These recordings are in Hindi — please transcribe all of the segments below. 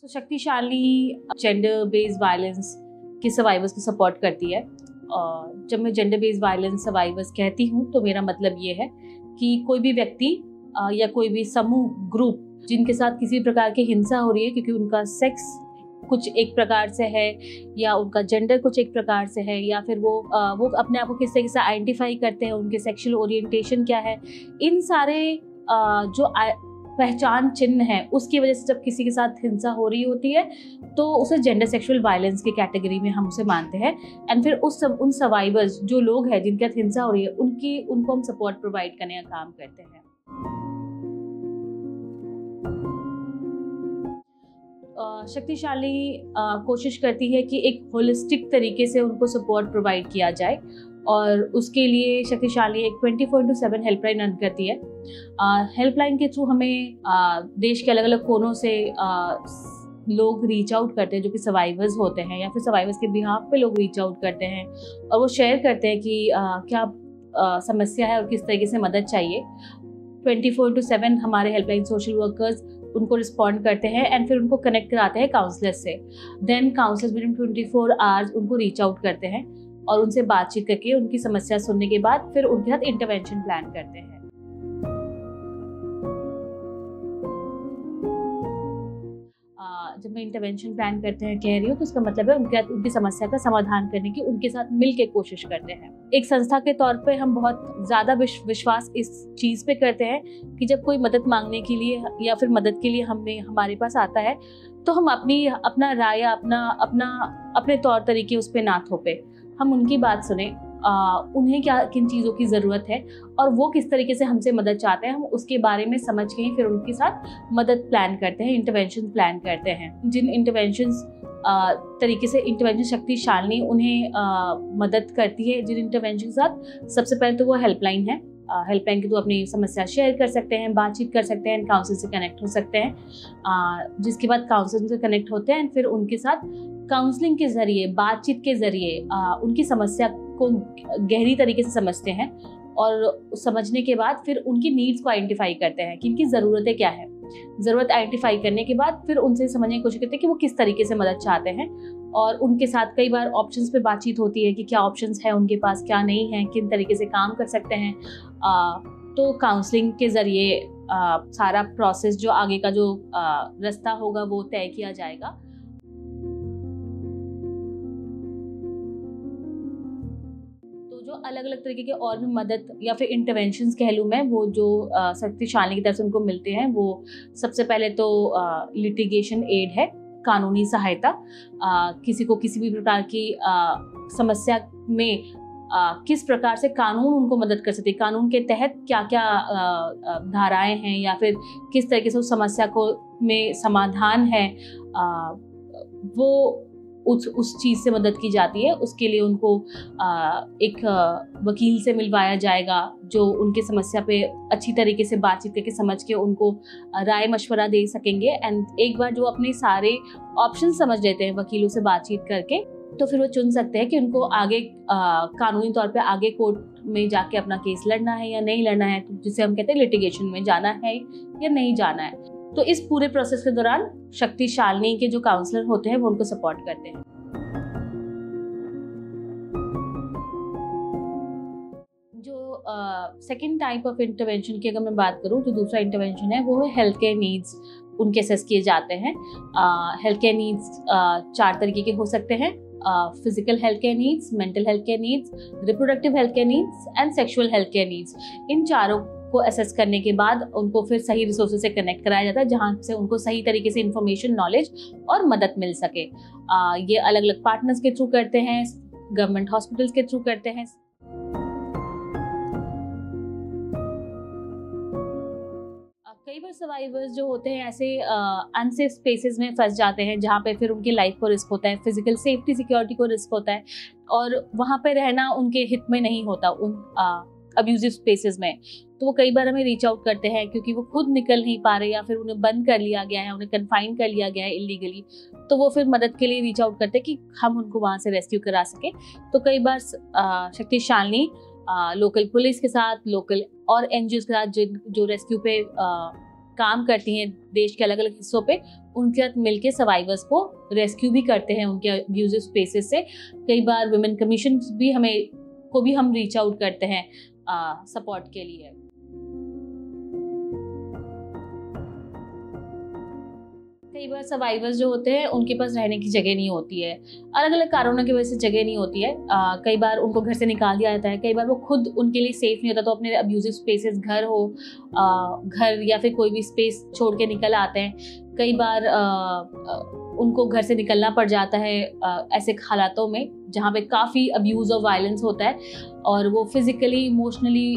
तो शक्तिशाली जेंडर बेस्ड वायलेंस के सर्वाइवर्स को सपोर्ट करती है। और जब मैं जेंडर बेस्ड वायलेंस सर्वाइवर्स कहती हूँ तो मेरा मतलब ये है कि कोई भी व्यक्ति या कोई भी समूह ग्रुप जिनके साथ किसी प्रकार की हिंसा हो रही है क्योंकि उनका सेक्स कुछ एक प्रकार से है या उनका जेंडर कुछ एक प्रकार से है या फिर वो अपने आप को किस तरीके से आइडेंटिफाई करते हैं, उनके सेक्सुअल ओरिएंटेशन क्या है, इन सारे जो पहचान चिन्ह है उसकी वजह से जब किसी के साथ हिंसा हो रही होती है तो उसे जेंडर सेक्सुअल वायलेंस की कैटेगरी में हम उसे मानते हैं। एंड फिर उन सर्वाइवर्स जो लोग हैं जिनके साथ हिंसा हो रही है उनको हम सपोर्ट प्रोवाइड करने का काम करते हैं। शक्तिशाली कोशिश करती है कि एक होलिस्टिक तरीके से उनको सपोर्ट प्रोवाइड किया जाए और उसके लिए शक्तिशाली एक 24/7 हेल्पलाइन रन करती है। हेल्पलाइन के थ्रू हमें देश के अलग अलग कोनों से लोग रीच आउट करते हैं जो कि सर्वाइवर्स होते हैं या फिर सर्वाइवर्स के बिहाफ पे लोग रीच आउट करते हैं और वो शेयर करते हैं कि क्या समस्या है और किस तरीके से मदद चाहिए। 24/7 हमारे हेल्पलाइन सोशल वर्कर्स उनको रिस्पॉन्ड करते हैं एंड फिर उनको कनेक्ट कराते हैं काउंसलर्स से। Then counsellors within 24 hours उनको रीच आउट करते हैं और उनसे बातचीत करके उनकी समस्या सुनने के बाद फिर उनके साथ इंटरवेंशन प्लान करते हैं। जब मैं इंटरवेंशन प्लान करते हैं कह रही हूँ तो उसका मतलब है उनकी समस्या का समाधान करने की उनके साथ मिल के कोशिश करते हैं। एक संस्था के तौर पे हम बहुत ज़्यादा विश्वास इस चीज़ पे करते हैं कि जब कोई मदद मांगने के लिए या फिर मदद के लिए हमारे पास आता है तो हम अपना राय अपने तौर तरीके उस पर ना थोपे, हम उनकी बात सुने, उन्हें किन चीज़ों की ज़रूरत है और वो किस तरीके से हमसे मदद चाहते हैं, हम उसके बारे में समझ के ही फिर उनके साथ मदद प्लान करते हैं, इंटरवेंशन प्लान करते हैं। जिन इंटरवेंशंस तरीके से इंटरवेंशन शक्तिशाली उन्हें मदद करती है, जिन इंटरवेंशन के साथ सबसे पहले तो वो हेल्पलाइन है। हेल्पलाइन के तो अपनी समस्या शेयर कर सकते हैं, बातचीत कर सकते हैं, काउंसलर से कनेक्ट हो सकते हैं। जिसके बाद काउंसलर से कनेक्ट होते हैं फिर उनके साथ काउंसलिंग के ज़रिए, बातचीत के ज़रिए उनकी समस्या को गहरी तरीके से समझते हैं और समझने के बाद फिर उनकी नीड्स को आइडेंटिफाई करते हैं कि इनकी ज़रूरतें क्या है। ज़रूरत आइडेंटिफाई करने के बाद फिर उनसे समझने की कोशिश करते हैं कि वो किस तरीके से मदद चाहते हैं और उनके साथ कई बार ऑप्शंस पे बातचीत होती है कि क्या ऑप्शंस है उनके पास, क्या नहीं है, किन तरीके से काम कर सकते हैं। तो काउंसलिंग के ज़रिए सारा प्रोसेस जो आगे का जो रास्ता होगा वो तय किया जाएगा। जो अलग अलग तरीके के और भी मदद या फिर इंटरवेंशंस कह लूँ मैं, वो जो शक्तिशाली की तरफ से उनको मिलते हैं, वो सबसे पहले तो लिटिगेशन एड है, कानूनी सहायता। किसी को किसी भी प्रकार की समस्या में किस प्रकार से कानून उनको मदद कर सकती है, कानून के तहत क्या क्या धाराएं हैं या फिर किस तरीके से उस समस्या को में समाधान है, वो उस चीज़ से मदद की जाती है। उसके लिए उनको एक वकील से मिलवाया जाएगा जो उनके समस्या पे अच्छी तरीके से बातचीत करके समझ के उनको राय मशवरा दे सकेंगे। एंड एक बार जो अपने सारे ऑप्शन समझ लेते हैं वकीलों से बातचीत करके, तो फिर वो चुन सकते हैं कि उनको आगे कानूनी तौर पे आगे कोर्ट में जाके अपना केस लड़ना है या नहीं लड़ना है, जिसे हम कहते हैं लिटिगेशन में जाना है या नहीं जाना है। तो इस पूरे प्रोसेस के दौरान शक्तिशाली के जो काउंसलर होते हैं वो उनको सपोर्ट करते हैं। जो सेकेंड टाइप ऑफ इंटरवेंशन की अगर मैं बात करूँ तो दूसरा इंटरवेंशन है वो है हेल्थ केयर नीड्स, उनके असेस किए जाते हैं। हेल्थ केयर नीड्स 4 तरीके के हो सकते हैं: physical health care needs, mental health care needs, reproductive health care needs and sexual health care needs. इन चारों को असेस करने के बाद उनको फिर सही रिसोर्सेज से कनेक्ट कराया जाता है जहाँ से उनको सही तरीके से इंफॉर्मेशन, नॉलेज और मदद मिल सके। ये अलग अलग पार्टनर्स के थ्रू करते हैं, गवर्नमेंट हॉस्पिटल्स के थ्रू करते हैं। कई बार सर्वाइवर्स जो होते हैं ऐसे अनसेफ स्पेसेस में फंस जाते हैं जहाँ पे फिर उनकी लाइफ को रिस्क होता है, फिजिकल सेफ्टी सिक्योरिटी को रिस्क होता है और वहाँ पे रहना उनके हित में नहीं होता उन अब्यूजिव स्पेसेस में। तो वो कई बार हमें रीच आउट करते हैं क्योंकि वो खुद निकल नहीं पा रहे या फिर उन्हें बंद कर लिया गया है, उन्हें कन्फाइन कर लिया गया है इलीगली। तो वो फिर मदद के लिए रीच आउट करते हैं कि हम उनको वहाँ से रेस्क्यू करा सके। तो कई बार शक्तिशाली लोकल पुलिस के साथ, लोकल और एनजीओ के साथ जो रेस्क्यू पे काम करती हैं देश के अलग अलग हिस्सों पे, उनके साथ मिलके सर्वाइवर्स को रेस्क्यू भी करते हैं उनके अब्यूजिव स्पेसेस से। कई बार वुमेन कमीशन भी हम रीच आउट करते हैं सपोर्ट के लिए। कई बार सर्वाइवर्स जो होते हैं उनके पास रहने की जगह नहीं होती है, अलग अलग कारणों की वजह से जगह नहीं होती है। कई बार उनको घर से निकाल दिया जाता है, कई बार वो खुद उनके लिए सेफ नहीं होता, तो अपने अब्यूजिव स्पेसेस, घर या फिर कोई भी स्पेस छोड़ के निकल आते हैं। कई बार उनको घर से निकलना पड़ जाता है ऐसे हालातों में जहाँ पे काफ़ी अब्यूज़ और वायलेंस होता है और वो फिजिकली, इमोशनली,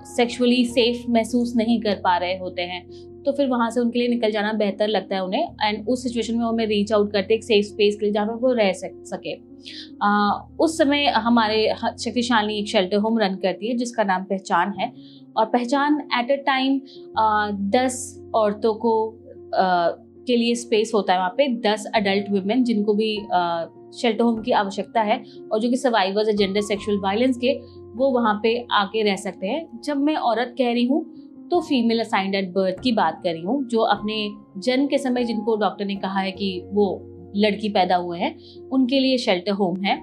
सेक्सुअली सेफ महसूस नहीं कर पा रहे होते हैं। तो फिर वहाँ से उनके लिए निकल जाना बेहतर लगता है उन्हें, एंड उस सिचुएशन में हमें रीच आउट करते हैं एक सेफ स्पेस के लिए जहाँ पर वो रह सके। उस समय हमारे शक्तिशाली एक शेल्टर होम रन करती है जिसका नाम पहचान है, और पहचान एट अ टाइम 10 औरतों को के लिए स्पेस होता है वहाँ पे, 10 अडल्ट वुमेन जिनको भी शेल्टर होम की आवश्यकता है और जो कि सर्वाइवर्स है जेंडर सेक्सुअल वायलेंस के, वो वहाँ पे आके रह सकते हैं। जब मैं औरत कह रही हूँ तो फीमेल असाइंड एट बर्थ की बात कर रही हूँ, जो अपने जन्म के समय जिनको डॉक्टर ने कहा है कि वो लड़की पैदा हुए हैं, उनके लिए शेल्टर होम है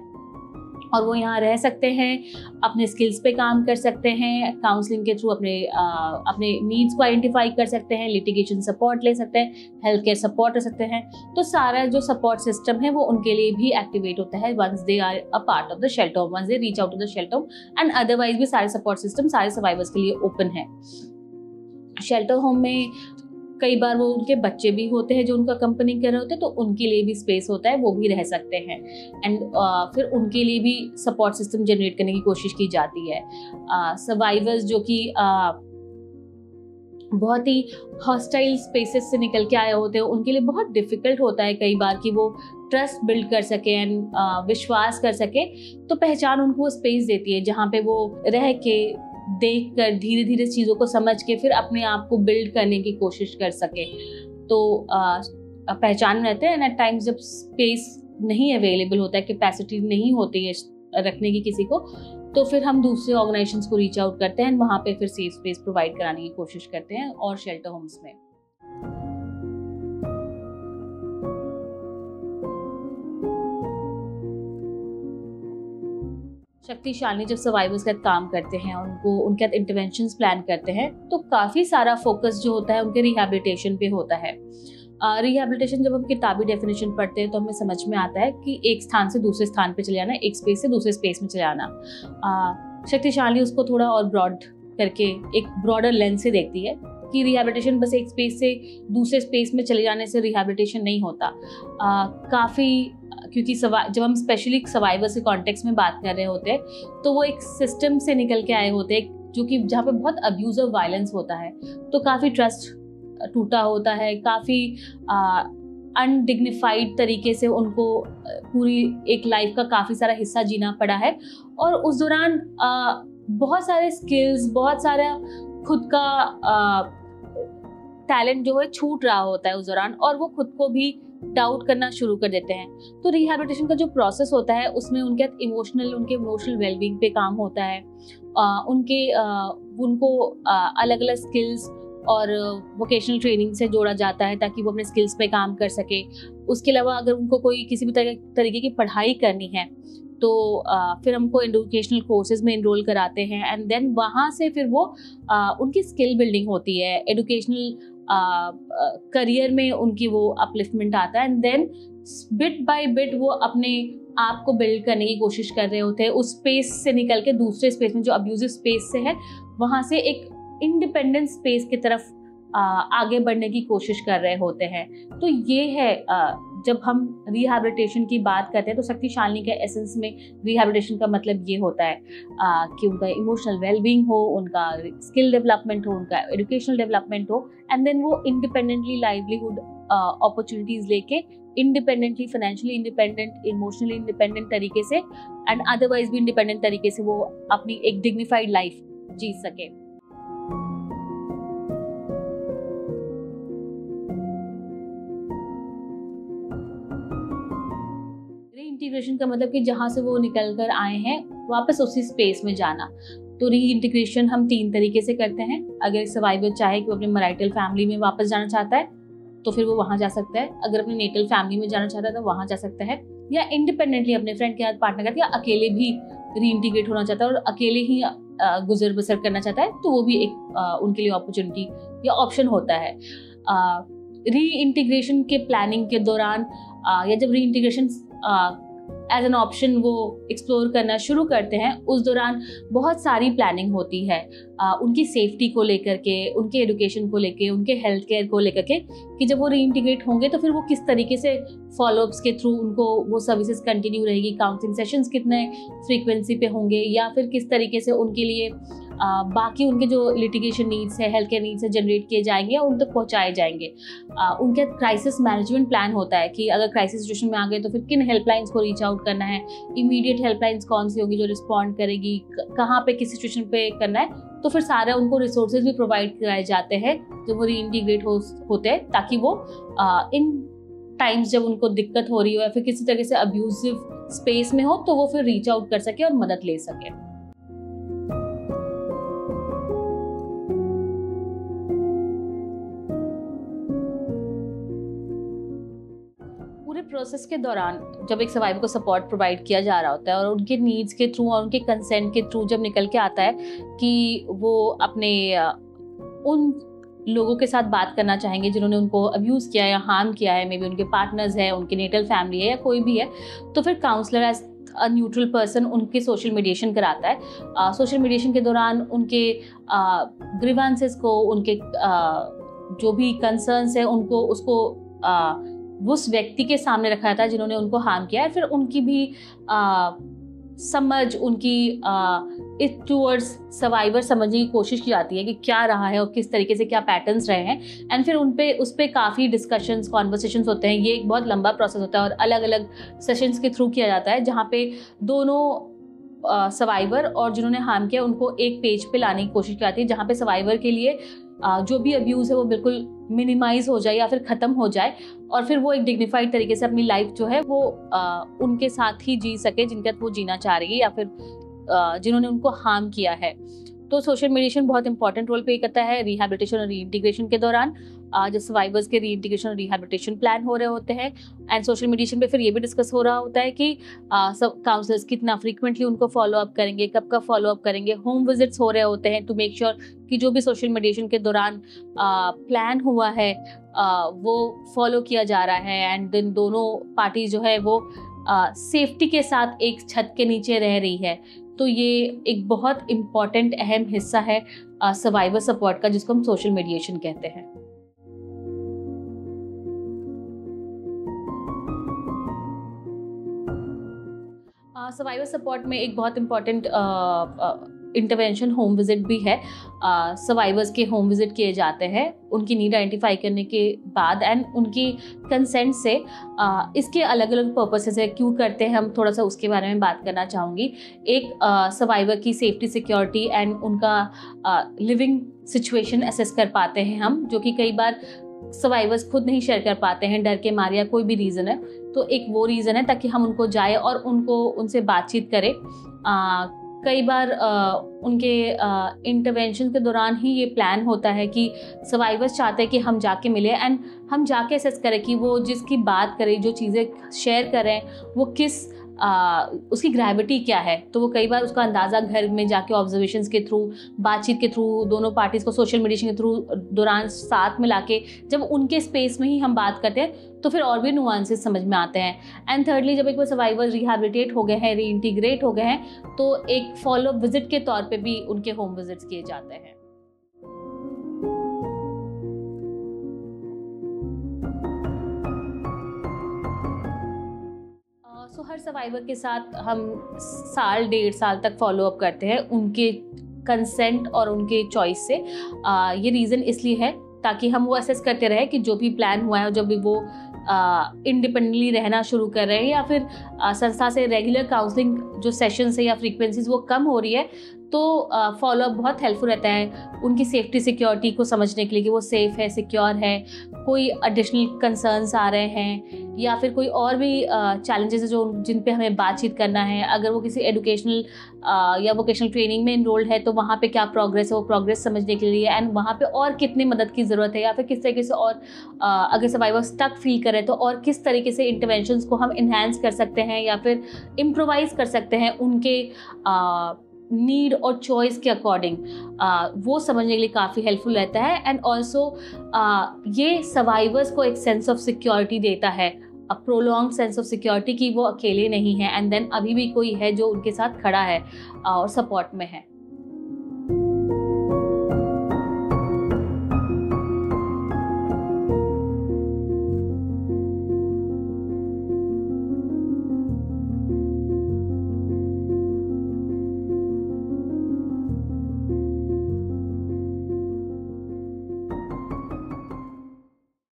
और वो यहाँ रह सकते हैं, अपने स्किल्स पे काम कर सकते हैं, काउंसलिंग के थ्रू अपने नीड्स को आइडेंटिफाई कर सकते हैं, लिटिगेशन सपोर्ट ले सकते हैं, हेल्थ केयर सपोर्ट ले सकते हैं। तो सारा जो सपोर्ट सिस्टम है वो उनके लिए भी एक्टिवेट होता है once they are a part of the shelter home, once they reach out to the shelter home, and otherwise भी सारे सपोर्ट सिस्टम सारे सर्वाइवर्स के लिए ओपन है। शेल्टर होम में कई बार वो उनके बच्चे भी होते हैं जो उनका कंपनी कर रहे होते हैं, तो उनके लिए भी स्पेस होता है, वो भी रह सकते हैं, एंड फिर उनके लिए भी सपोर्ट सिस्टम जनरेट करने की कोशिश की जाती है। सर्वाइवर्स जो कि बहुत ही हॉस्टाइल स्पेसेस से निकल के आए होते हैं, उनके लिए बहुत डिफिकल्ट होता है कई बार कि वो ट्रस्ट बिल्ड कर सके एंड विश्वास कर सके। तो पहचान उनको स्पेस देती है जहाँ पे वो रह के, देख कर, धीरे धीरे चीज़ों को समझ के फिर अपने आप को बिल्ड करने की कोशिश कर सके। तो पहचान रहते हैं, एंड एट टाइम्स जब स्पेस नहीं अवेलेबल होता है, कैपेसिटी नहीं होती है रखने की किसी को, तो फिर हम दूसरे ऑर्गेनाइजेशंस को रीच आउट करते हैं, वहाँ पे फिर सेफ स्पेस प्रोवाइड कराने की कोशिश करते हैं और शेल्टर होम्स में। शक्तिशाली जब सर्वाइवर्स के साथ काम करते हैं, उनके साथ इंटरवेंशंस प्लान करते हैं, तो काफ़ी सारा फोकस जो होता है उनके रिहैबिलिटेशन पे होता है। रिहैबिलिटेशन जब हम किताबी डेफिनेशन पढ़ते हैं तो हमें समझ में आता है कि एक स्थान से दूसरे स्थान पे चले जाना, एक स्पेस से दूसरे स्पेस में चले जाना। शक्तिशाली उसको थोड़ा और ब्रॉड करके एक ब्रॉडर लेंस से देखती है कि रिहैबिलिटेशन बस एक स्पेस से दूसरे स्पेस में चले जाने से रिहैबिलिटेशन नहीं होता। क्योंकि जब हम स्पेशली सर्वाइवर्स के कॉन्टेक्स्ट में बात कर रहे होते हैं, तो वो एक सिस्टम से निकल के आए होते हैं जो कि जहाँ पे बहुत अब्यूज और वायलेंस होता है, तो काफ़ी ट्रस्ट टूटा होता है, काफ़ी अनडिग्निफाइड तरीके से उनको पूरी एक लाइफ का काफ़ी सारा हिस्सा जीना पड़ा है, और उस दौरान बहुत सारे स्किल्स, बहुत सारा खुद का टैलेंट जो है छूट रहा होता है उस दौरान, और वो खुद को भी डाउट करना शुरू कर देते हैं। तो रिहैबिलिटेशन का जो प्रोसेस होता है उसमें उनके इमोशनल वेलबींग पे काम होता है, उनको अलग अलग स्किल्स और वोकेशनल ट्रेनिंग से जोड़ा जाता है ताकि वो अपने स्किल्स पे काम कर सके। उसके अलावा अगर उनको कोई किसी भी तरीके की पढ़ाई करनी है तो फिर हमको एजुकेशनल कोर्सेज में इनरोल कराते हैं, एंड देन वहाँ से फिर वो उनकी स्किल बिल्डिंग होती है, एजुकेशनल करियर में उनकी वो अपलिफ्टमेंट आता है, and then bit by bit वो अपने आप को बिल्ड करने की कोशिश कर रहे होते हैं, उस स्पेस से निकल के दूसरे स्पेस में जो अब्यूजिव स्पेस से है वहाँ से एक इंडिपेंडेंट स्पेस की तरफ आगे बढ़ने की कोशिश कर रहे होते हैं। तो ये है जब हम रिहैबिलिटेशन की बात करते हैं तो शक्तिशाली के एसेंस में रिहैबिलिटेशन का मतलब ये होता है कि उनका इमोशनल वेलबींग हो, उनका स्किल डेवलपमेंट हो, उनका एजुकेशनल डेवलपमेंट हो, एंड देन वो इंडिपेंडेंटली लाइवलीहुड अपॉर्चुनिटीज लेके independently, financially independent, emotionally independent तरीके से एंड अदरवाइज भी इंडिपेंडेंट तरीके से वो अपनी एक डिग्निफाइड लाइफ जी सके। इंटीग्रेशन का मतलब कि जहाँ से वो निकल कर आए हैं वापस उसी स्पेस में जाना। तो री इंटीग्रेशन हम 3 तरीके से करते हैं। अगर सर्वाइवर चाहे कि वो अपने मैरिटल फैमिली में वापस जाना चाहता है तो फिर वो वहाँ जा सकता है, अगर अपने नेटल फैमिली में जाना चाहता है तो वहाँ जा सकता है, या इंडिपेंडेंटली अपने फ्रेंड के साथ, पार्टनर के साथ, या अकेले भी री इंटीग्रेट होना चाहता है और अकेले ही गुजर बसर करना चाहता है तो वो भी एक उनके लिए अपॉर्चुनिटी या ऑप्शन होता है। री इंटीग्रेशन के प्लानिंग के दौरान या जब री इंटीग्रेशन एज एन ऑप्शन वो एक्सप्लोर करना शुरू करते हैं, उस दौरान बहुत सारी प्लानिंग होती है उनकी सेफ्टी को लेकर के, उनके एजुकेशन को लेके, उनके हेल्थ केयर को लेकर के, कि जब वो री इंटीग्रेट होंगे तो फिर वो किस तरीके से फॉलोअप्स के थ्रू उनको वो सर्विसेज कंटिन्यू रहेगी, काउंसलिंग सेशंस कितने फ्रीक्वेंसी पे होंगे, या फिर किस तरीके से उनके लिए बाकी उनके जो लिटिगेशन नीड्स है, हेल्थ केयर नीड्स है, जनरेट किए जाएंगे और उन तक पहुँचाए जाएंगे। उनके क्राइसिस मैनेजमेंट प्लान होता है कि अगर क्राइसिस सिचुएशन में आ गए तो फिर किन हेल्पलाइंस को रीच आउट करना है, इमीडिएट हेल्पलाइंस कौन सी होगी जो रिस्पॉन्ड करेगी, कहाँ पे किस सिचुएशन पे करना है, तो फिर सारे उनको रिसोर्सेज भी प्रोवाइड कराए जाते हैं जब वो री इंटीग्रेट होते हैं, ताकि वो इन टाइम्स जब उनको दिक्कत हो रही हो या फिर किसी तरह से अब्यूजिव स्पेस में हो तो वो फिर रीच आउट कर सके और मदद ले सके। पूरे प्रोसेस के दौरान जब एक सर्वाइवर को सपोर्ट प्रोवाइड किया जा रहा होता है और उनके नीड्स के थ्रू और उनके कंसेंट के थ्रू जब निकल के आता है कि वो अपने उन लोगों के साथ बात करना चाहेंगे जिन्होंने उनको अब्यूज़ किया है या हार्म किया है, मे बी उनके पार्टनर्स है, उनके नेटल फैमिली है या कोई भी है, तो फिर counsellor as a neutral person उनके सोशल मीडिएशन कराता है। सोशल मीडिएशन के दौरान उनके ग्रीवेंसेस को, उनके जो भी कंसर्न्स है उनको उसको उस व्यक्ति के सामने रखा जाता है जिन्होंने उनको हार्म किया है, फिर उनकी भी समझ, उनकी टूवर्ड्स सर्वाइवर समझने की कोशिश की जाती है कि क्या रहा है और किस तरीके से क्या पैटर्न्स रहे हैं, एंड फिर उस पर काफ़ी डिस्कशंस, कॉन्वर्सेशंस होते हैं। ये एक बहुत लंबा प्रोसेस होता है और अलग अलग सेशंस के थ्रू किया जाता है, जहाँ पे दोनों सर्वाइवर और जिन्होंने हार्म किया उनको एक पेज पे लाने की कोशिश की जाती है, जहाँ पे सर्वाइवर के लिए जो भी अब्यूज़ है वो बिल्कुल मिनिमाइज हो जाए या फिर ख़त्म हो जाए, और फिर वो एक डिग्निफाइड तरीके से अपनी लाइफ जो है वो उनके साथ ही जी सके जिनके साथ वो जीना चाह रही है या फिर जिन्होंने उनको हार्म किया है। तो सोशल मीडिएशन बहुत इंपॉर्टेंट रोल प्ले करता है रिहैबिलिटेशन और रीइंटीग्रेशन के दौरान, जब सर्वाइवर्स के रीइंटीग्रेशन और रिहैबिलिटेशन प्लान हो रहे होते हैं। एंड सोशल मीडिएशन पे फिर ये भी डिस्कस हो रहा होता है कि सब काउंसलर्स कितना फ्रीक्वेंटली उनको फॉलो अप करेंगे, कब कब फॉलो अप करेंगे। होम विजिट्स हो रहे होते हैं टू मेक श्योर कि जो भी सोशल मीडिएशन के दौरान प्लान हुआ है वो फॉलो किया जा रहा है, एंड देन दोनों पार्टी जो है वो सेफ्टी के साथ एक छत के नीचे रह रही है। तो ये एक बहुत इम्पॉर्टेंट अहम हिस्सा है सर्वाइवर सपोर्ट का, जिसको हम सोशल मीडिएशन कहते हैं। सर्वाइवर सपोर्ट में एक बहुत इम्पॉर्टेंट इंटरवेंशन होम विजिट भी है। सर्वाइवर्स के होम विजिट किए जाते हैं उनकी नीड आइडेंटिफाई करने के बाद एंड उनकी कंसेंट से। इसके अलग अलग पर्पसेस है, क्यों करते हैं हम थोड़ा सा उसके बारे में बात करना चाहूँगी। एक सर्वाइवर की सेफ्टी, सिक्योरिटी एंड उनका लिविंग सिचुएशन असेस कर पाते हैं हम, जो कि कई बार सर्वाइवर्स खुद नहीं शेयर कर पाते हैं, डर के मारे या कोई भी रीज़न है। तो एक वो रीज़न है ताकि हम उनको जाए और उनसे बातचीत करें। कई बार उनके इंटरवेंशन के दौरान ही ये प्लान होता है कि सर्वाइवर्स चाहते हैं कि हम जाके मिलें एंड हम जाके असेस करें कि वो जिसकी बात करें, जो चीज़ें शेयर करें, वो किस उसकी ग्रेविटी क्या है। तो वो कई बार उसका अंदाज़ा घर में जाके ऑब्जर्वेशंस के थ्रू, बातचीत के थ्रू, दोनों पार्टीज़ को सोशल मीडिया के थ्रू दौरान साथ में लाके जब उनके स्पेस में ही हम बात करते हैं तो फिर और भी नुआंसेस समझ में आते हैं। एंड थर्डली, जब एक बार सर्वाइवर रिहैबिलिटेट हो गए हैं, रीइंटीग्रेट हो गए हैं, तो एक फॉलो विजिट के तौर पे भी उनके होम विजिट्स किए जाते हैं। हर सर्वाइवर के साथ हम 1.5 साल तक फॉलो अप करते हैं उनके कंसेंट और उनके चॉइस से। ये रीज़न इसलिए है ताकि हम वो असेस करते रहे कि जो भी प्लान हुआ है, जब भी वो इंडिपेंडेंटली रहना शुरू कर रहे हैं या फिर संस्था से रेगुलर काउंसलिंग जो सेशंस है या फ्रीक्वेंसीज वो कम हो रही है, तो फॉलोअप बहुत हेल्पफुल रहता है उनकी सेफ्टी सिक्योरिटी को समझने के लिए कि वो सेफ़ है, सिक्योर है, कोई एडिशनल कंसर्न्स आ रहे हैं या फिर कोई और भी चैलेंजेस है जो जिन पे हमें बातचीत करना है। अगर वो किसी एजुकेशनल या वोकेशनल ट्रेनिंग में इनरोल्ड है तो वहाँ पे क्या प्रोग्रेस है, वो प्रोग्रेस समझने के लिए, एंड वहाँ पे और कितनी मदद की ज़रूरत है या फिर किस तरीके से और अगर सर्वाइवर स्टक फील करे तो और किस तरीके से इंटरवेंशंस को हम इन्हांस कर सकते हैं या फिर इम्प्रोवाइज़ कर सकते हैं उनके नीड और चॉइस के अकॉर्डिंग, वो समझने के लिए काफ़ी हेल्पफुल रहता है। एंड ऑल्सो ये सर्वाइवर्स को एक सेंस ऑफ सिक्योरिटी देता है, अ प्रोलॉन्ग सेंस ऑफ सिक्योरिटी कि वो अकेले नहीं है एंड देन अभी भी कोई है जो उनके साथ खड़ा है और सपोर्ट में है।